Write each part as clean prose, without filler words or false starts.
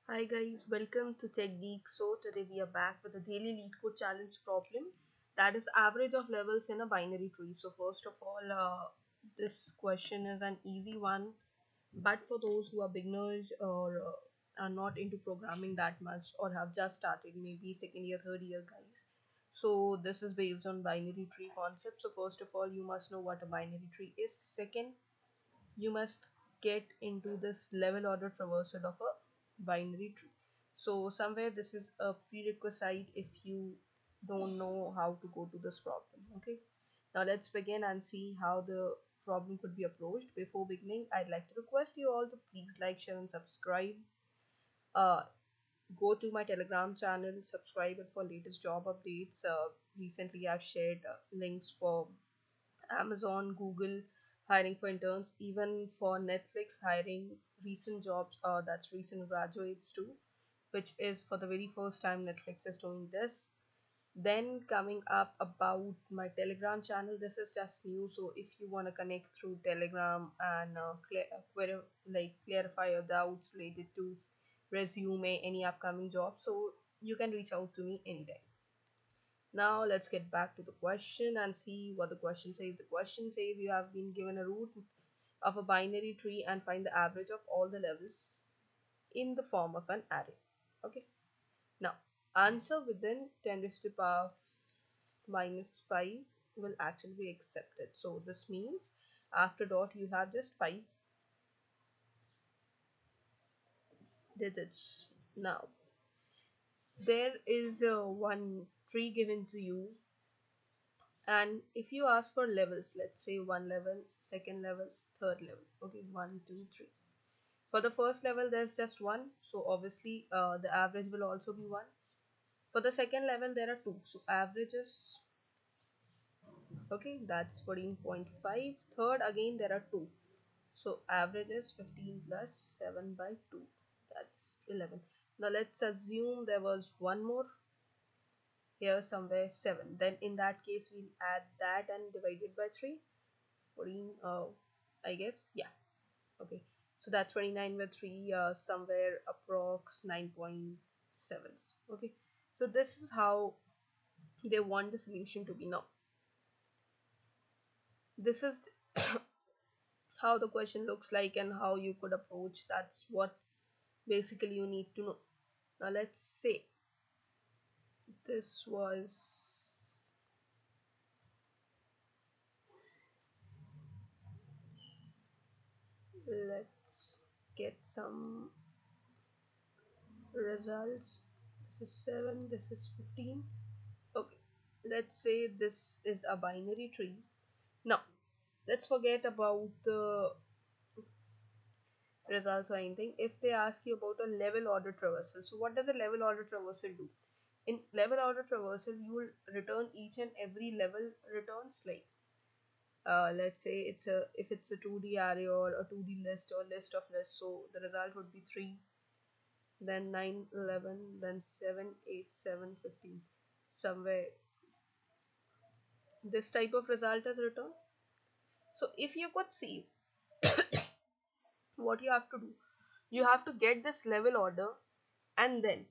Hi guys, welcome to Tech Geek. So today we are back with a daily Leetcode challenge problem that is average of levels in a binary tree. So first of all, this question is an easy one, but for those who are beginners or are not into programming that much or have just started, maybe second year, third year guys. So this is based on binary tree concept. So first of all, you must know what a binary tree is. Second, you must get into this level order traversal of a binary tree. So somewhere this is a prerequisite if you don't know how to go to this problem. Okay, now let's begin and see how the problem could be approached. Before beginning, I'd like to request you all to please like, share and subscribe. uh Go to my Telegram channel, subscribe it for latest job updates. Recently I've shared links for Amazon, Google hiring for interns, even for Netflix hiring recent jobs, that's recent graduates too, which is for the very first time Netflix is doing this. Then coming up about my Telegram channel, this is just new. So if you want to connect through Telegram and clarify your doubts related to resume, any upcoming job, so you can reach out to me anytime. Now let's get back to the question and see what the question says. The question says you have been given a root of a binary tree and find the average of all the levels in the form of an array. Okay. Now answer within 10 raised to the power minus 5 will actually be accepted. So this means after dot you have just 5 digits. Now there is one tree given to you, and if you ask for levels, let's say one level, second level, third level. Okay, one, two, three. For the first level there's just one, so obviously the average will also be one. For the second level there are two, so average is, okay, that's 14.5. Third, again there are two, so average is 15 plus 7 by 2, that's 11. Now let's assume there was one more here somewhere, 7. Then in that case we'll add that and divide it by 3. 14, I guess, yeah. Okay, so that's 29 with 3, somewhere approx 9.7. Okay, so this is how they want the solution to be. Now this is how the question looks like and how you could approach. That's what basically you need to know. Now let's say this was, let's get some results. This is 7, this is 15. Okay, let's say this is a binary tree. Now let's forget about the results or anything. If they ask you about a level order traversal, so what does a level order traversal do? In level order traversal you will return each and every level returns, like let's say it's a, if it's a 2D array or a 2D list or list of lists, so the result would be 3, then 9, 11, then 7, 8, 7, 15. Somewhere this type of result is returned. So if you could see, what you have to do, you have to get this level order, and then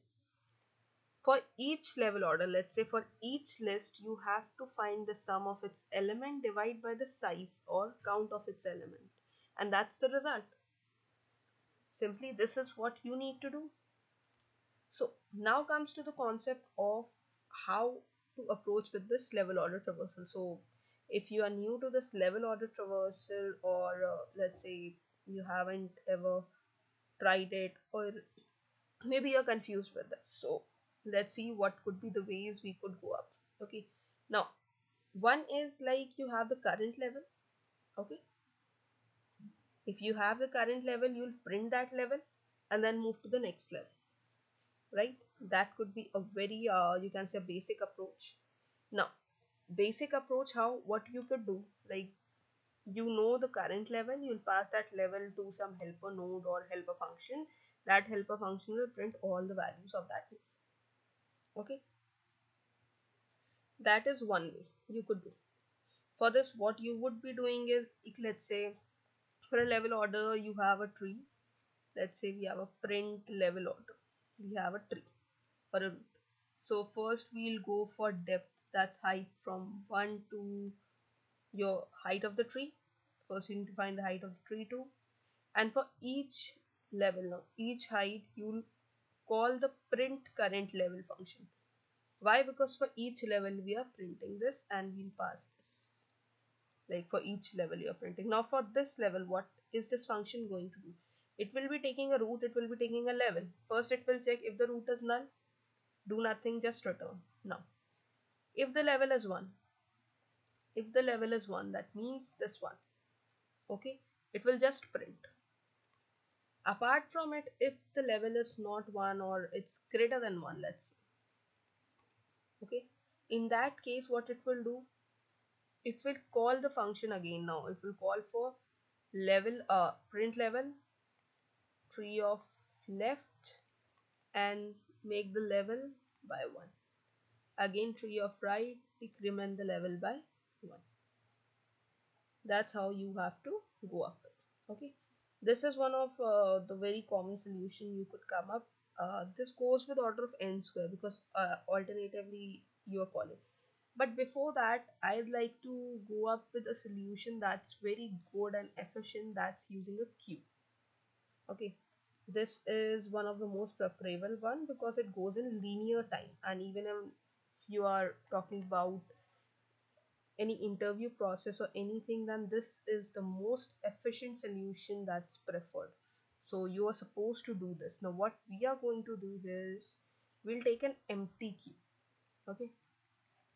for each level order, let's say for each list, you have to find the sum of its element divide by the size or count of its element, and that's the result. Simply this is what you need to do. So now comes to the concept of how to approach with this level order traversal. So if you are new to this level order traversal, or let's say you haven't ever tried it, or maybe you're confused with this, so let's see what could be the ways we could go up. Okay, now one is like you have the current level. Okay, if you have the current level, you'll print that level and then move to the next level, right? That could be a very you can say basic approach. Now basic approach, how, what you could do, like, you know the current level, you'll pass that level to some helper node or helper function. That helper function will print all the values of that. Okay, that is one way you could do. For this, what you would be doing is, let's say for a level order you have a tree. Let's say we have a print level order. We have a tree or a root. So first we'll go for depth, that's height from 1 to your height of the tree. First you need to find the height of the tree too. And for each level, now each height, you'll call the print current level function. Why? Because for each level we are printing this and we'll pass this. Like for each level you're printing. Now for this level, what is this function going to do? It will be taking a root, it will be taking a level. First it will check if the root is null, do nothing, just return. Now if the level is 1, if the level is 1, that means this one. Okay, it will just print. Apart from it, if the level is not 1 or it's greater than 1, let's say, okay, in that case what it will do, it will call the function again. Now it will call for level print level tree of left and make the level by 1. Again tree of right, decrement the level by 1. That's how you have to go after it. Okay, this is one of the very common solution you could come up. This goes with order of n square because alternatively you are calling. But before that, I'd like to go up with a solution that's very good and efficient, that's using a queue. Okay, this is one of the most preferable one because it goes in linear time, and even if you are talking about any interview process or anything, then this is the most efficient solution that's preferred. So you are supposed to do this. Now what we are going to do is we'll take an empty queue. Okay,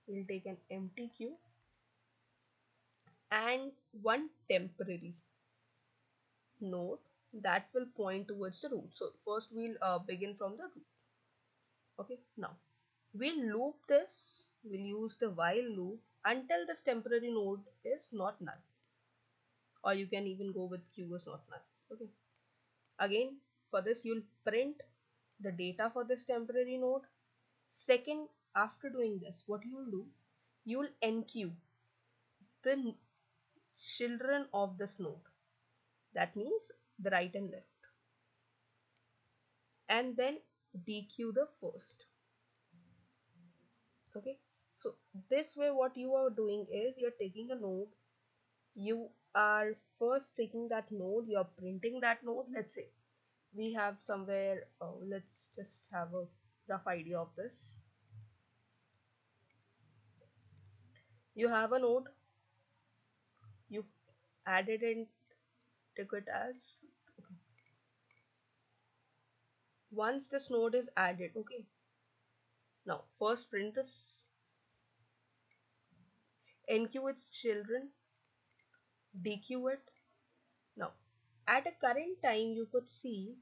we'll take an empty queue and one temporary node that will point towards the root. So first we'll begin from the root. Okay, now we'll loop this, we'll use the while loop until this temporary node is not null, or you can even go with q is not null. Okay, again for this you'll print the data for this temporary node. Second, after doing this, what you'll do, you'll enqueue the children of this node, that means the right and left, and then dequeue the first. Okay, so this way what you are doing is you're taking a node, you are first taking that node, you're printing that node. Let's say we have somewhere, let's just have a rough idea of this. You have a node, you added and took it as, okay. Once this node is added, okay, now first print this, enqueue its children, dequeue it. Now at a current time you could see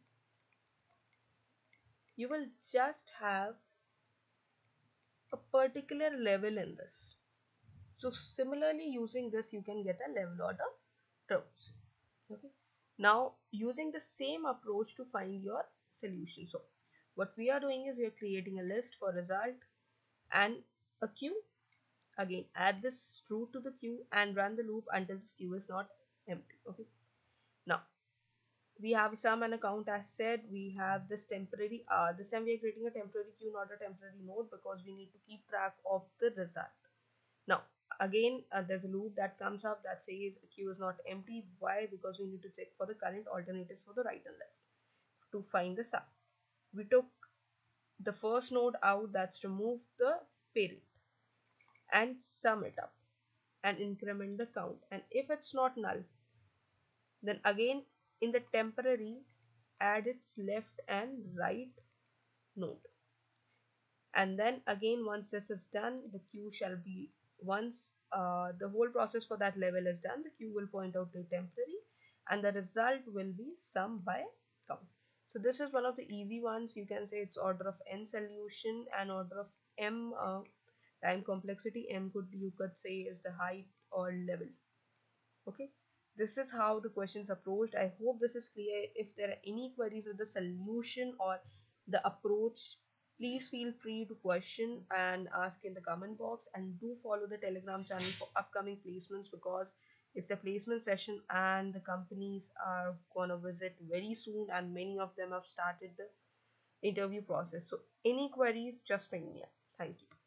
you will just have a particular level in this. So similarly using this you can get a level order terms. Okay, now using the same approach to find your solution. So what we are doing is we are creating a list for result and a queue. Again add this root to the queue and run the loop until this queue is not empty. Okay, now we have sum and account. As said, we have this temporary, this time we are creating a temporary queue, not a temporary node, because we need to keep track of the result. Now again there's a loop that comes up that says queue is not empty. Why? Because we need to check for the current alternatives for the right and left to find the sum. We took the first node out, that's remove the parent, and sum it up and increment the count, and if it's not null, then again in the temporary add its left and right node. And then again once this is done, the queue shall be, once the whole process for that level is done, the queue will point out to temporary and the result will be sum by count. So this is one of the easy ones. You can say it's order of n solution and order of m time complexity. M could, you could say, is the height or level. Okay, this is how the questions approached. I hope this is clear. If there are any queries with the solution or the approach, please feel free to question and ask in the comment box, and do follow the Telegram channel for upcoming placements, because it's a placement session and the companies are gonna visit very soon and many of them have started the interview process. So any queries, just ping me up. Thank you.